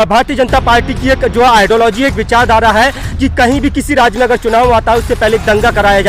Bharatiya Janata party की एक जो आइडियोलॉजी, एक विचारधारा है कि कहीं भी किसी राज्य में अगर चुनाव आता है उससे पहले दंगा कराया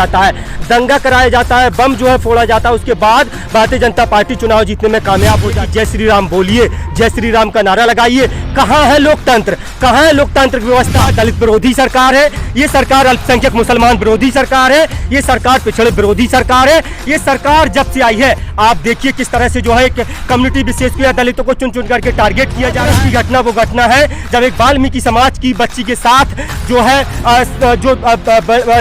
जाता है, बम जो है फोड़ा जाता है, उसके बाद भारतीय जनता पार्टी चुनाव जीतने में कामयाब हो जाती है। जय श्री राम बोलिए, जय श्री राम का नारा लगाइए। कहाँ है लोकतंत्र, कहाँ है लोकतांत्रिक व्यवस्था? दलित विरोधी सरकार है ये सरकार, अल्पसंख्यक मुसलमान विरोधी सरकार है ये सरकार, पिछड़े विरोधी सरकार है ये सरकार। जब से आई है आप देखिए किस तरह से जो है कम्युनिटी विशेष को या दलितों को चुन चुन करके टारगेट किया जा रहा है। घटना वो घटना है जब एक वाल्मीकि समाज की बच्ची के साथ जो है जो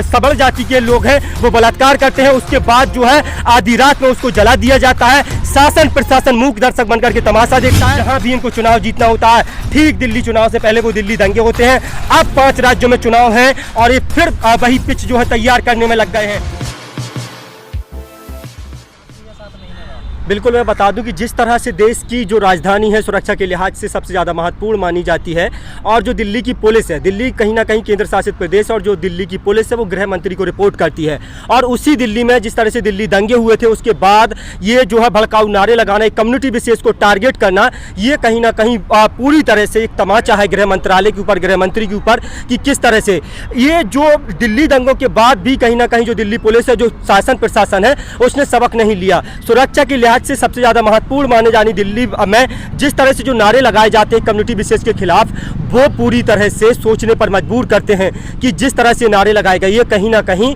सबल जाति के लोग हैं वो बलात्कार करते हैं, उसके बाद जो है आधी रात में उसको जला दिया जाता है। शासन प्रशासन मूक दर्शक बनकर के तमाशा देखता है। जहां भी इनको चुनाव जीतना होता है, ठीक दिल्ली चुनाव से पहले वो दिल्ली दंगे होते हैं। अब 5 राज्यों में चुनाव है और ये फिर वही पिच जो है तैयार करने में लग गए हैं। बिल्कुल मैं बता दूं कि जिस तरह से देश की जो राजधानी है सुरक्षा के लिहाज से सबसे ज़्यादा महत्वपूर्ण मानी जाती है, और जो दिल्ली की पुलिस है, दिल्ली कहीं ना कहीं केंद्र शासित प्रदेश, और जो दिल्ली की पुलिस है वो गृह मंत्री को रिपोर्ट करती है। और उसी दिल्ली में जिस तरह से दिल्ली दंगे हुए थे उसके बाद ये जो है भड़काऊ नारे लगाना, एक कम्युनिटी विशेष को टारगेट करना, ये कहीं ना कहीं पूरी तरह से एक तमाचा है गृह मंत्रालय के ऊपर, गृह मंत्री के ऊपर, कि किस तरह से ये जो दिल्ली दंगों के बाद भी कहीं ना कहीं जो दिल्ली पुलिस है, जो शासन प्रशासन है, उसने सबक नहीं लिया। सुरक्षा के लिहाज से सबसे ज़्यादा महत्वपूर्ण माने जानी दिल्ली में जिस तरह से जो नारे लगाए जाते हैं कम्युनिटी विशेष के खिलाफ, वो पूरी तरह से सोचने पर मजबूर करते हैं कि जिस तरह से नारे लगाए गए ये कहीं ना कहीं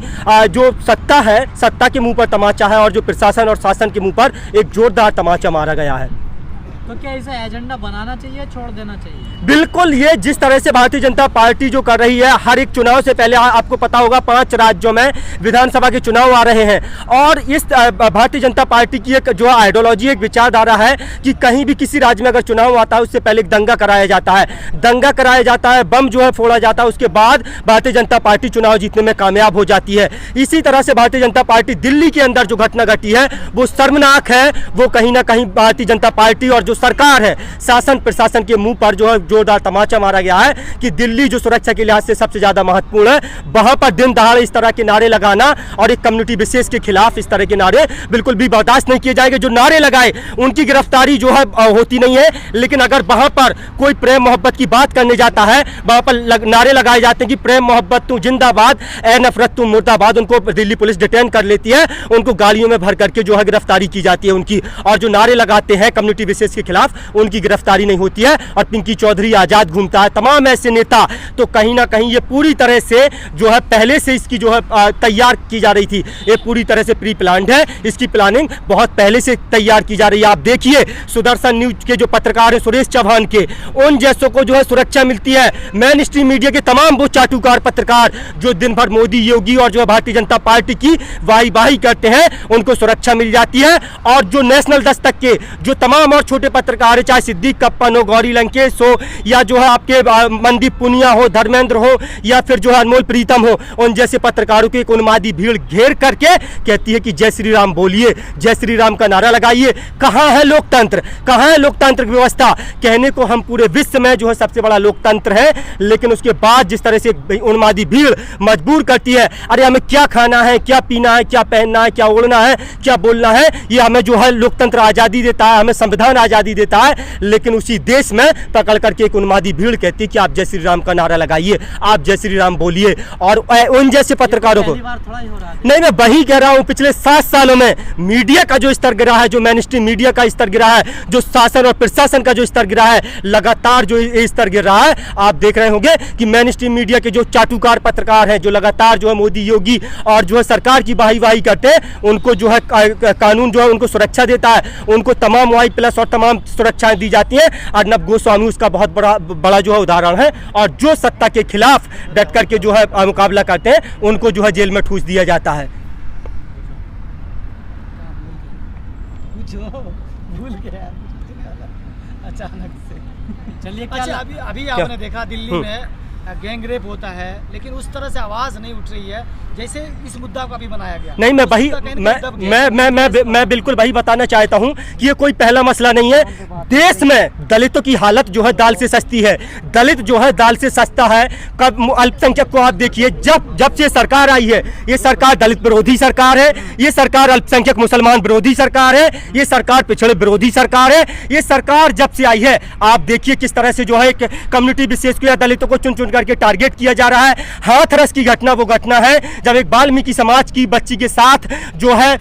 जो सत्ता है, सत्ता के मुंह पर तमाचा है, और जो प्रशासन और शासन के मुंह पर एक जोरदार तमाचा मारा गया है। तो क्या इसे एजेंडा बनाना चाहिए, छोड़ देना चाहिए? बिल्कुल, ये जिस तरह से भारतीय जनता पार्टी जो कर रही है, हर एक चुनाव से पहले आपको पता होगा 5 राज्यों में विधानसभा के चुनाव आ रहे हैं, और इस भारतीय जनता पार्टी की एक जो आइडियोलॉजी, एक विचारधारा है कि कहीं भी किसी राज्य में अगर चुनाव आता है उससे पहले दंगा कराया जाता है, बम जो है फोड़ा जाता है, उसके बाद भारतीय जनता पार्टी चुनाव जीतने में कामयाब हो जाती है। इसी तरह से भारतीय जनता पार्टी दिल्ली के अंदर जो घटना घटी है वो शर्मनाक है। वो कहीं ना कहीं भारतीय जनता पार्टी और जो सरकार है, शासन प्रशासन के मुंह पर जो है जोरदार तमाचा मारा गया है कि दिल्ली जो सुरक्षा के लिहाज से सबसे ज्यादा महत्वपूर्ण है, वहां पर दिन दहाड़े इस तरह के नारे लगाना और एक कम्युनिटी विशेष के खिलाफ इस तरह के नारे बिल्कुल भी बर्दाश्त नहीं किए जाएंगे। जो नारे लगाए उनकी गिरफ्तारी जो है होती नहीं है, लेकिन अगर वहां पर कोई प्रेम मोहब्बत की बात करने जाता है, वहां पर नारे लगाए जाते हैं कि प्रेम मोहब्बत तू जिंदाबाद, ए नफरत तू मुर्दाबाद, उनको दिल्ली पुलिस डिटेन कर लेती है, उनको गाड़ियों में भर करके जो है गिरफ्तारी की जाती है उनकी। और जो नारे लगाते हैं कम्युनिटी विशेष के खिलाफ उनकी गिरफ्तारी नहीं होती है, और पिंकी चौधरी आजाद घूमता है, तमाम ऐसे नेता। तो कहीं ना कहीं ये पूरी तरह से जो है पहले से इसकी जो है तैयार की जा रही थी, ये पूरी तरह से प्री प्लान्ड है, इसकी प्लानिंग बहुत पहले से तैयार की जा रही है। आप देखिए सुदर्शन न्यूज के जो पत्रकार है सुरेश चौहान के, उन जैसों को जो है सुरक्षा मिलती है। मेन स्ट्रीम मीडिया के तमाम वो चाटुकार पत्रकार जो दिन भर मोदी, योगी और जो है भारतीय जनता पार्टी की वाही करते हैं, उनको सुरक्षा मिल जाती है। और जो नेशनल दस्तक के जो तमाम और छोटे पत्रकार, चाहे सिद्दीक कप्पन हो, गौरी लंकेश हो, या जो है आपके मनदीप पुनिया हो, धर्मेंद्र हो, या फिर जो है अनमोल प्रीतम हो, उन जैसे पत्रकारों की एक उन्मादी भीड़ घेर करके कहती है कि जय श्री राम बोलिए, जय श्री राम का नारा लगाइए। कहाँ है लोकतंत्र, कहाँ है लोकतांत्रिक व्यवस्था? कहने को हम पूरे विश्व में जो है सबसे बड़ा लोकतंत्र है, लेकिन उसके बाद जिस तरह से उन्मादी भीड़ मजबूर करती है, अरे हमें क्या खाना है, क्या पीना है, क्या पहनना है, क्या ओढ़ना है, क्या बोलना है, ये हमें जो है लोकतंत्र आज़ादी देता है, हमें संविधान आज़ादी देता है, लेकिन उसी देश में पकड़ करके एक उन्मादी भीड़ कहती है कि आप जय श्री राम का नारा लगाइए, आप जय श्री राम बोलिए। और उन जैसे पत्रकारों को नहीं, मैं वही कह रहा हूं, पिछले 7 सालों में मीडिया का जो स्तर गिरा है, जो मेन स्ट्रीम मीडिया का स्तर गिरा है, जो शासन और प्रशासन का जो स्तर गिरा है, लगातार जो स्तर गिर रहा है। आप देख रहे होंगे कि मेन स्ट्रीम मीडिया के जो चाटुकार पत्रकार हैं, जो लगातार जो है मोदी, योगी और जो है सरकार की वाही करते हैं, उनको जो है कानून जो है उनको सुरक्षा देता है, उनको तमाम Y+ और तमाम सुरक्षाएं दी जाती हैं। अर्नब गोस्वामी उसका बहुत बड़ा जो है उदाहरण है। और जो सत्ता के खिलाफ डट करके जो है मुकाबला करते हैं, उनको जो है जेल में ठूस दिया जाता है। भूल गया अचानक से। चलिए, अच्छा, अभी आपने देखा दिल्ली में गैंग रेप होता है, लेकिन उस तरह से आवाज़ नहीं उठ रही है जैसे इस मुद्दा को अभी बनाया गया। नहीं, मैं वही मैं बिल्कुल वही बताना चाहता हूं कि ये कोई पहला मसला नहीं है। देश में दलितों की हालत जो है दाल से सस्ती है, दलित जो है दाल से सस्ता है। कब अल्पसंख्यक को आप देखिए, जब से सरकार आई है, ये सरकार दलित विरोधी सरकार है, ये सरकार अल्पसंख्यक मुसलमान विरोधी सरकार है, ये सरकार पिछड़े विरोधी सरकार है। ये सरकार जब से आई है, आप देखिए किस तरह से जो है कम्युनिटी विशेष को या दलितों को चुन चुन करके टारगेट किया जा रहा है। हाथरस की घटना वो घटना है जब एक वाल्मीकि समाज की बच्ची के साथ जो है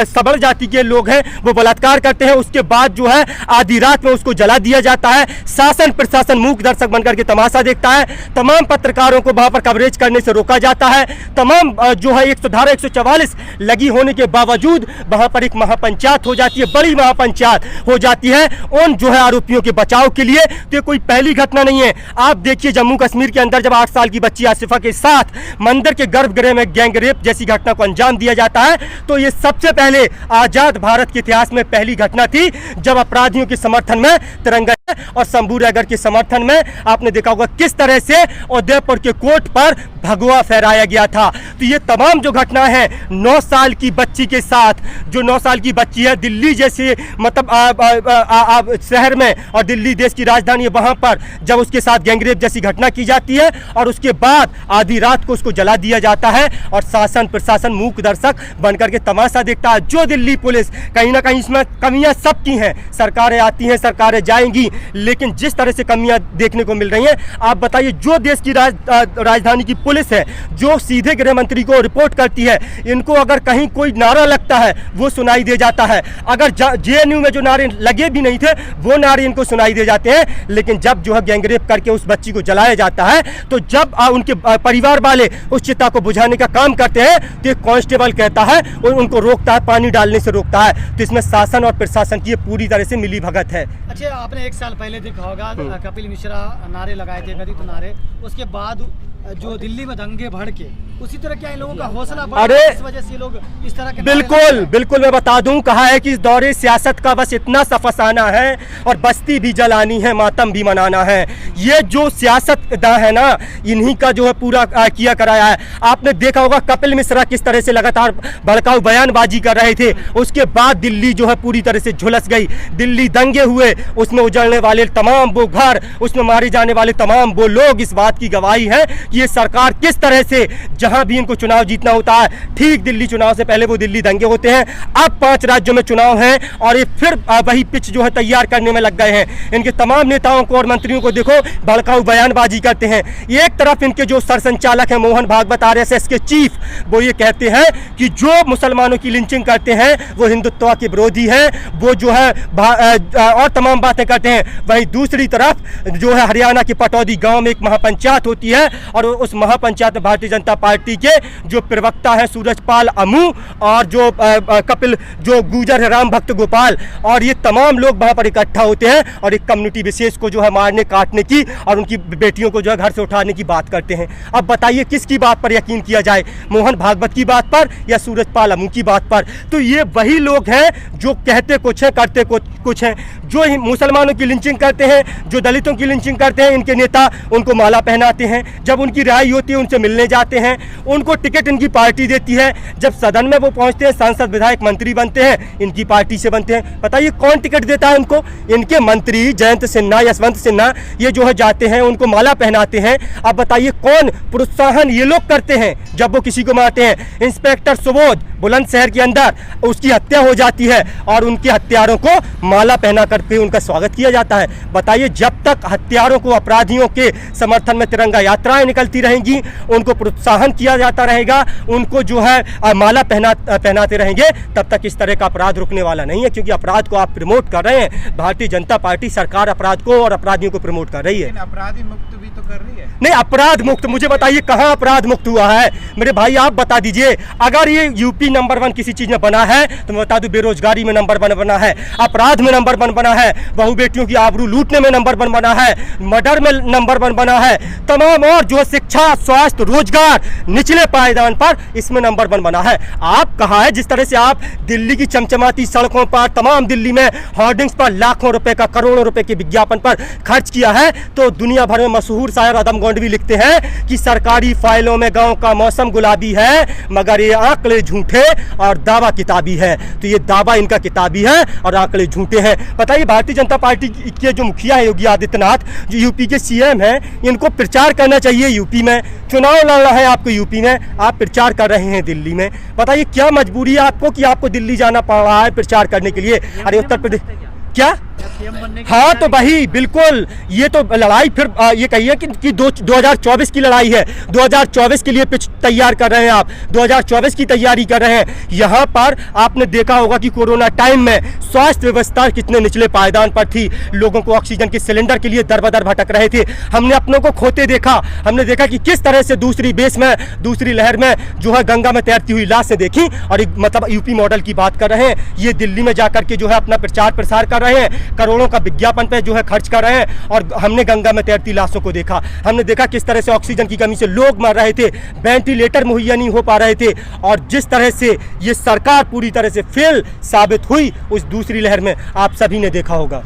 सबल जाति के लोग हैं वो बलात्कार करते हैं। उसके बाद जो है आधी रात में उसको जला दिया जाता है। शासन प्रशासन मूक दर्शक बनकर के तमाशा देखता है। तमाम पत्रकारों को वहां पर कवरेज करने से रोका जाता है। तमाम जो है 144 लगी होने के बावजूद वहां पर एक महापंचायत हो जाती है, बड़ी महापंचायत हो जाती है उन जो है आरोपियों के बचाव के लिए। तो कोई पहली घटना नहीं है। आप देखिए जम्मू कश्मीर के अंदर जब 8 साल की बच्ची आसिफा के साथ मंदिर के गर्भगृह में गैंग रेप जैसी घटना को अंजाम दिया जाता है, तो ये सबसे पहले आजाद भारत के इतिहास में पहली घटना थी जब अपराधियों के समर्थन में तिरंगा और शंभू रैगर के समर्थन में आपने देखा होगा किस तरह से उदयपुर के कोर्ट पर भगवा फहराया गया था। तो ये तमाम जो घटना है 9 साल की बच्ची के साथ, जो 9 साल की बच्ची है, दिल्ली जैसे मतलब शहर में और दिल्ली देश की राजधानी है, वहां पर जब उसके साथ गैंगरेप जैसी घटना की जाती है और उसके बाद आधी रात को उसको जला दिया जाता है और शासन प्रशासन मूक दर्शक बनकर के तमाशा देखता है। जो दिल्ली पुलिस कहीं ना कहीं इसमें कमियां सबकी हैं, सरकारें आती हैं सरकारें जाएंगी, लेकिन जिस तरह से कमियां देखने को मिल रही हैं, आप बताइए जो देश की राजधानी की पुलिस है जो सीधे गृह मंत्री को रिपोर्ट करती है, इनको अगर कहीं कोई नारा लगता है वो सुनाई दे जाता है। अगर जेएनयू में जो नारे लगे भी नहीं थे वो नारे इनको सुनाई दे जाते हैं। लेकिन जब जो है गैंगरेप करके उस बच्ची को जलाया जाता है, तो जब उनके परिवार वाले उस चिता को बुझाने का काम करते हैं तो एक कांस्टेबल कहता है और उनको रोकता है, पानी डालने से रोकता है। तो इसमें शासन और प्रशासन की पूरी तरह से मिली भगत है। अच्छा, आपने 1 साल पहले देखा होगा कपिल मिश्रा नारे लगाए थे, कथित नारे, उसके बाद जो दिल्ली में दंगे भड़ के उसी तरह क्या इन लोगों का हौसला बढ़ा, अरे इस वजह से लोग इस तरह के बिल्कुल मैं बता दूं, कहा है कि इस दौरे सियासत का बस इतना सा फसाना है और बस्ती भी जलानी है, मातम भी मनाना है। ये जो सियासतदान है ना, इन्हीं का जो है पूरा किया कराया है। आपने देखा होगा कपिल मिश्रा किस तरह से लगातार भड़काऊ बयानबाजी कर रहे थे, उसके बाद दिल्ली जो है पूरी तरह से झुलस गई। दिल्ली दंगे हुए, उसमें उजड़ने वाले तमाम वो घर, उसमें मारे जाने वाले तमाम वो लोग इस बात की गवाही है कि ये सरकार किस तरह से जहां भी इनको चुनाव जीतना होता है, ठीक दिल्ली चुनाव से पहले वो दिल्ली दंगे होते हैं। अब 5 राज्यों में चुनाव हैं और ये फिर वही पिच जो है तैयार करने में लग गए हैं। इनके तमाम नेताओं को और मंत्रियों को देखो भड़काऊ बयानबाजी करते हैं। एक तरफ इनके जो सरसंचालक हैं मोहन भागवत आरएसएस के चीफ, वो ये कहते हैं कि जो मुसलमानों की लिंचिंग करते हैं वो हिंदुत्व के विरोधी हैं, वो जो है और तमाम बातें करते हैं। वहीं दूसरी तरफ जो है हरियाणा के पटौदी गाँव में एक महापंचायत होती है और उस महापंचायत में भारतीय जनता पार्टी के जो प्रवक्ता है सूरजपाल अमू और जो कपिल जो गुजर है राम भक्त गोपाल, और ये तमाम लोग वहां पर इकट्ठा होते हैं और एक कम्युनिटी विशेष को जो है मारने काटने की और उनकी बेटियों को जो है घर से उठाने की बात करते हैं। अब बताइए किसकी बात पर यकीन किया जाए, मोहन भागवत की बात पर या सूरजपाल अमू की बात पर? तो ये वही लोग हैं जो कहते कुछ है करते कुछ हैं, जो मुसलमानों की लिंचिंग करते हैं, जो दलितों की लिंचिंग करते हैं। इनके नेता उनको माला पहनाते हैं, जब उनकी रिहाई होती है उनसे मिलने जाते हैं, उनको टिकट इनकी पार्टी देती है, जब सदन में वो पहुंचते हैं सांसद विधायक मंत्री बनते हैं इनकी पार्टी से बनते हैं। बताइए कौन टिकट देता है उनको? इनके मंत्री जयंत सिन्हा, यशवंत सिन्हा, ये जो है जाते हैं उनको माला पहनाते हैं। अब बताइए कौन प्रोत्साहन ये लोग करते हैं जब वो किसी को मारते हैं? इंस्पेक्टर सुबोध बुलंदशहर के अंदर उसकी हत्या हो जाती है और उनके हत्यारों को माला पहना करके उनका स्वागत किया जाता है। बताइए जब तक हत्यारों को, अपराधियों के समर्थन में तिरंगा यात्राएं निकलती रहेंगी, उनको प्रोत्साहन किया जाता रहेगा, उनको जो है माला पहनाते रहेंगे, तब तक इस तरह का अपराध रुकने वाला नहीं है। क्योंकि अपराध को आप प्रमोट कर रहे हैं, भारतीय जनता पार्टी सरकार अपराध को और अपराधियों को प्रमोट कर रही है। अपराधी मुक्त भी तो कर रही है। नहीं, अपराध मुक्त मुझे बताइए कहाँ अपराध मुक्त हुआ है मेरे भाई, आप बता दीजिए। अगर ये यूपी नंबर 1 किसी चीज में बना है तो मैं बता दूं बेरोजगारी में नंबर 1 बना है, अपराध में नंबर 1 बना है, बहु बेटियों की आबरू लूटने में नंबर 1 बना है, मर्डर में नंबर 1 बना है, तमाम और जो शिक्षा, स्वास्थ्य, रोजगार, निचले पायदान पर इसमें नंबर 1 बना है। आप कहा है जिस तरह से आप दिल्ली की चमचमाती सड़कों पर, तमाम दिल्ली में होर्डिंग्स पर लाखों रुपए का, करोड़ों रुपए के विज्ञापन पर खर्च किया है, तो दुनिया भर में मशहूर शायर अदम गोंडवी लिखते हैं कि सरकारी फाइलों में गांव का मौसम गुलाबी है, मगर ये आंकड़े झूठे और दावा किताबी है। तो ये दावा इनका किताबी है और आंकड़े झूठे हैं। बताइए, भारतीय जनता पार्टी के जो मुखिया है योगी आदित्यनाथ, जो यूपी के सीएम हैं, इनको प्रचार करना चाहिए यूपी में, चुनाव लड़ना है आपको यूपी में, आप प्रचार कर रहे हैं दिल्ली में। बताइए क्या मजबूरी है आपको कि आपको दिल्ली जाना पड़ रहा है प्रचार करने के लिए? अरे उत्तर प्रदेश क्या? हाँ तो वही बिल्कुल, ये तो लड़ाई फिर ये कहिए कि 2024 की लड़ाई है। 2024 के लिए पिच तैयार कर रहे हैं आप, 2024 की तैयारी कर रहे हैं। यहाँ पर आपने देखा होगा कि कोरोना टाइम में स्वास्थ्य व्यवस्था कितने निचले पायदान पर थी, लोगों को ऑक्सीजन के सिलेंडर के लिए दर बदर भटक रहे थे। हमने अपनों को खोते देखा, हमने देखा कि किस तरह से दूसरी बेस में, दूसरी लहर में जो है गंगा में तैरती हुई लाशें देखी, और एक मतलब यूपी मॉडल की बात कर रहे हैं। ये दिल्ली में जाकर के जो है अपना प्रचार प्रसार कर रहे हैं, करोड़ों का विज्ञापन पे जो है खर्च कर रहे हैं, और हमने गंगा में तैरती लाशों को देखा। हमने देखा किस तरह से ऑक्सीजन की कमी से लोग मर रहे थे, वेंटिलेटर मुहैया नहीं हो पा रहे थे, और जिस तरह से ये सरकार पूरी तरह से फेल साबित हुई उस दूसरी लहर में, आप सभी ने देखा होगा।